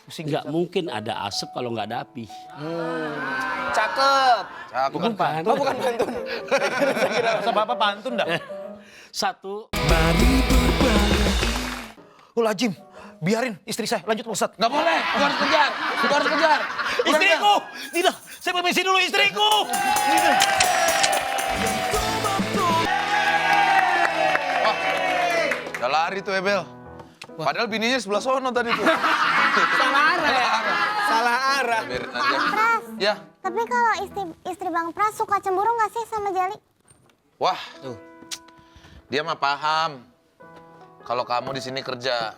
Nggak mungkin ada asap kalau nggak ada api. Cakep. Bukan pantun. Oh, bukan pantun. Masa Bapak pantun dah? Satu. Lazim, biarin istri saya lanjut Ustaz. Nggak boleh, gua harus kejar. Gua harus kejar. Istriku! Tidak, saya permisi dulu istriku! Udah lari tuh Ebel. Padahal bininya sebelah sono tadi tuh. Salah arah ya? Salah arah. Biarin aja. Pras, Ya, tapi kalau istri Bang Pras suka cemburu nggak sih sama Jali? wah. Dia mah paham. Kalau kamu di sini kerja.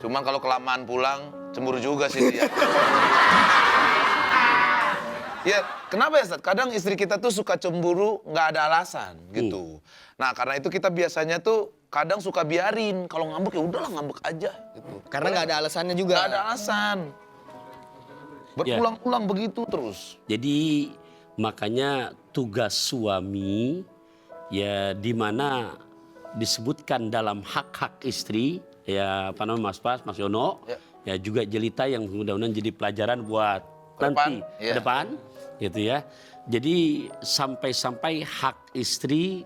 Cuman kalau kelamaan pulang, cemburu juga sih dia. Ya, kenapa ya, Ustaz? Kadang istri kita tuh suka cemburu nggak ada alasan gitu. Nah, karena itu kita biasanya tuh kadang suka biarin. Kalau ngambek ya udahlah ngambek aja gitu. Karena nggak ada alasannya juga. Nggak ada alasan. Berulang-ulang begitu terus. Jadi makanya tugas suami ya di mana disebutkan dalam hak-hak istri ya apa namanya Mas Pras, Mas Yono ya juga jelita yang mudah-mudahan jadi pelajaran buat Ke nanti depan, ke depan gitu ya. Jadi sampai-sampai hak istri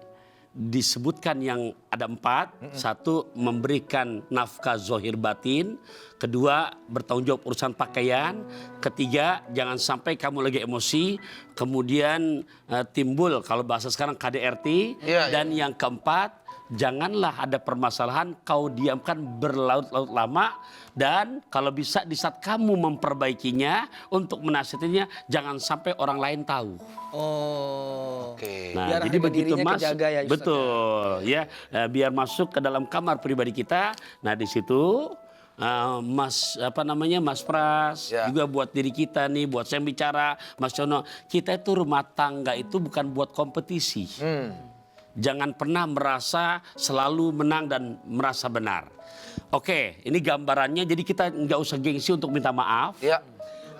disebutkan yang ada 4. Satu, memberikan nafkah zohir batin. Kedua, bertanggung jawab urusan pakaian. Ketiga, jangan sampai kamu lagi emosi. Kemudian timbul kalau bahasa sekarang KDRT. Dan yang keempat, janganlah ada permasalahan kau diamkan berlarut-larut lama. Dan kalau bisa di saat kamu memperbaikinya untuk menasihatinya, jangan sampai orang lain tahu. Oh. Oke. Nah, Biar jadi harga begitu dirinya Mas, kejaga ya, Ustaz, betul ya, biar masuk ke dalam kamar pribadi kita. Nah di situ Mas Mas Pras juga buat diri kita nih, buat saya bicara Mas Yono, kita itu rumah tangga itu bukan buat kompetisi. Jangan pernah merasa selalu menang dan merasa benar. Oke, ini gambarannya. Jadi kita nggak usah gengsi untuk minta maaf. Ya.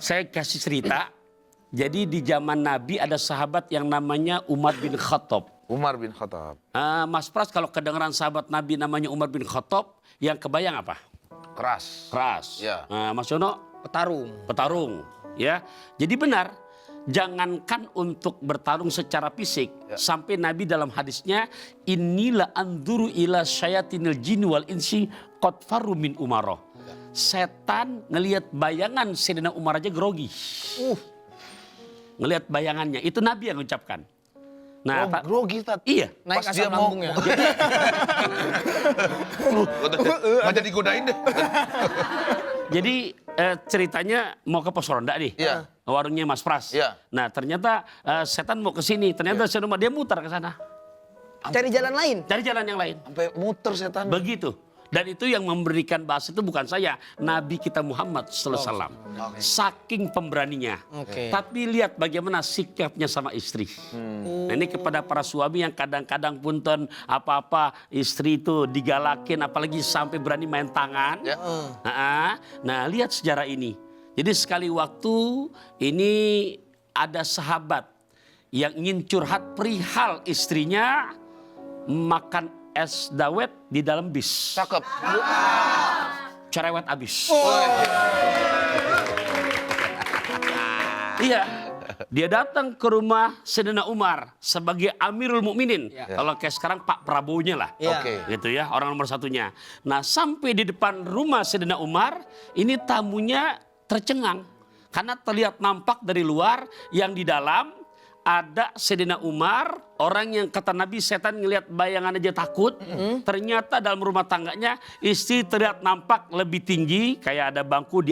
Saya kasih cerita. Jadi di zaman Nabi ada sahabat yang namanya Umar bin Khattab. Umar bin Khattab. Mas Pras kalau kedengeran sahabat Nabi namanya Umar bin Khattab, yang kebayang apa? Keras. Keras. Ya. Mas Yono? Petarung. Petarung. Ya. Jadi benar. Jangankan untuk bertarung secara fisik. Sampai Nabi dalam hadisnya, inilah anduru ila syayatinil jin wal insi qad faru min umaroh. Setan ngelihat bayangan Sayyidina Umar aja grogi. Ngelihat bayangannya. Itu Nabi yang ucapkan. Nah, grogi Tat. Iya. Naik Pas asam dia mau lambungnya. nggak jadi godain deh. Jadi ceritanya mau ke pos ronda nih. Iya. Warungnya Mas Pras. Iya. Nah, ternyata setan mau ke sini. Ternyata Sayyidina Umar dia mutar ke sana. Cari jalan lain. Cari jalan yang lain. Sampai muter setan. Begitu. Dan itu yang memberikan bahasa itu bukan saya, Nabi kita Muhammad SAW. Saking pemberaninya. Tapi lihat bagaimana sikapnya sama istri. Nah, ini kepada para suami yang kadang-kadang punten apa-apa istri itu digalakin, apalagi sampai berani main tangan. Nah, lihat sejarah ini. Jadi sekali waktu ini ada sahabat yang ingin curhat perihal istrinya makan es dawet di dalam bis. Cakep. Cerewet abis. Iya. Dia datang ke rumah Sayyidina Umar sebagai Amirul Mukminin. Kalau kayak sekarang Pak Prabowo-nya lah. Gitu ya, orang nomor satunya. Nah, sampai di depan rumah Sayyidina Umar, ini tamunya tercengang. Karena terlihat nampak dari luar, yang di dalam ada Sayyidina Umar, orang yang kata Nabi setan ngelihat bayangan aja takut. Ternyata dalam rumah tangganya istri terlihat nampak lebih tinggi, kayak ada bangku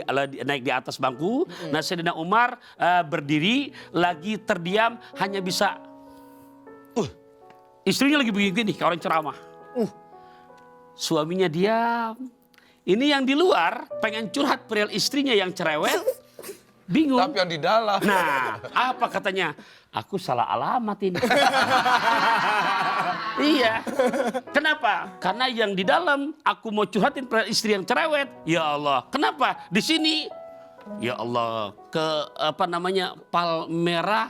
naik di atas bangku. Nah, Sayyidina Umar berdiri lagi terdiam, hanya bisa istrinya lagi begini kayak orang ceramah. Suaminya diam. Ini yang di luar pengen curhat perihal istrinya yang cerewet. Bingung. Tapi yang di dalam. Nah, apa katanya? Aku salah alamat ini. Iya. Kenapa? Karena yang di dalam aku mau curhatin pada istri yang cerewet. Ya Allah. Kenapa? Di sini Ya Allah, ke Palmerah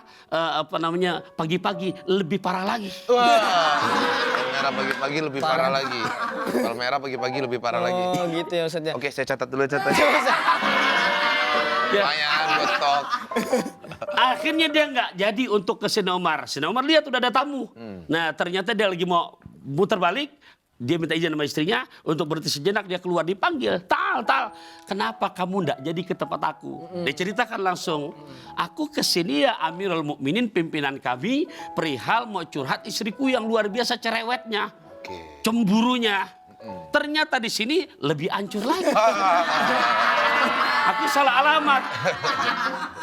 pagi-pagi lebih parah lagi. Wah, Palmerah pagi-pagi lebih parah lagi. Palmerah pagi-pagi lebih parah lagi. Oh gitu ya Ustaz ya. Oke, saya catat dulu catat. Ya. Lumayan buat stok. Akhirnya dia nggak jadi untuk ke Sayyidina Umar. Sayyidina Umar lihat udah ada tamu. Nah ternyata dia lagi mau muter balik. Dia minta izin sama istrinya untuk berhenti sejenak, dia keluar dipanggil. Tal, kenapa kamu ndak jadi ke tempat aku? Dia ceritakan langsung, aku kesini ya Amirul Mukminin pimpinan kami, perihal mau curhat istriku yang luar biasa cerewetnya, cemburunya. Ternyata di sini lebih hancur lagi. Aku salah alamat.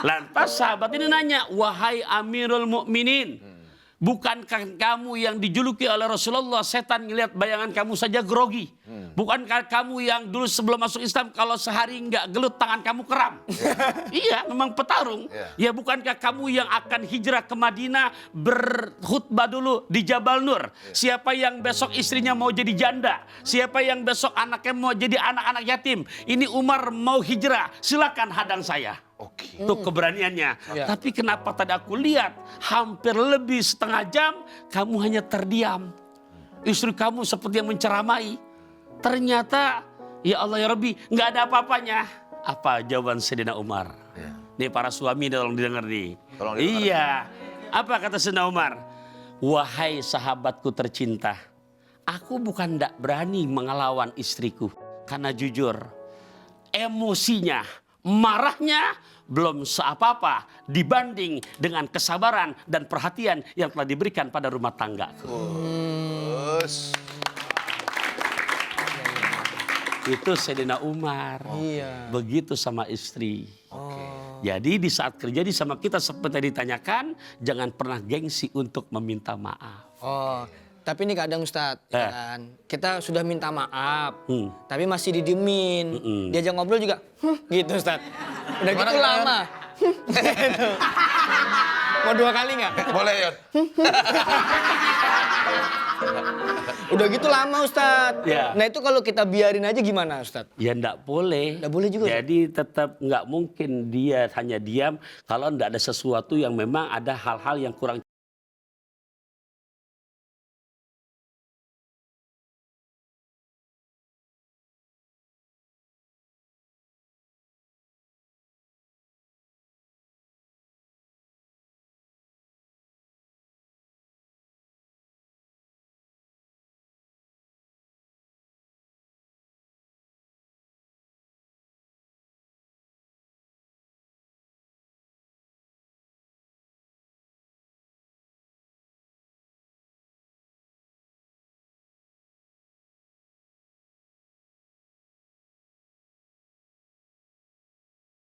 Lantas sahabat ini nanya, wahai Amirul Mukminin, bukankah kamu yang dijuluki oleh Rasulullah setan ngelihat bayangan kamu saja grogi? Bukankah kamu yang dulu sebelum masuk Islam kalau sehari nggak gelut tangan kamu kram? Iya, memang petarung. Ya bukankah kamu yang akan hijrah ke Madinah berkhutbah dulu di Jabal Nur? Siapa yang besok istrinya mau jadi janda? Siapa yang besok anaknya mau jadi anak-anak yatim? Ini Umar mau hijrah, silakan hadang saya. Itu keberaniannya. Tapi kenapa tadi aku lihat hampir lebih setengah jam kamu hanya terdiam. Istri kamu seperti yang menceramai. Ternyata ya Allah ya Rabbi nggak ada apa-apanya. Apa jawaban Sayyidina Umar? Nih para suami tolong didengar nih. Iya. Apa kata Sayyidina Umar? Wahai sahabatku tercinta, aku bukan tidak berani mengelawan istriku. Karena jujur, emosinya, marahnya belum seapa-apa dibanding dengan kesabaran dan perhatian yang telah diberikan pada rumah tanggaku. Itu Sayyidina Umar. Begitu sama istri. Jadi di saat kerja sama kita seperti ditanyakan, jangan pernah gengsi untuk meminta maaf. Tapi ini kadang Ustadz, ya kan? Kita sudah minta maaf, tapi masih didiemin. Diajak ngobrol juga, gitu Ustadz. Udah gitu lama. Mau 2 kali nggak? Boleh ya. Udah gitu lama Ustadz. Ya. Nah itu kalau kita biarin aja gimana Ustadz? Ya enggak boleh. Nggak boleh juga. Jadi tetap nggak mungkin dia hanya diam kalau enggak ada sesuatu yang memang ada hal-hal yang kurang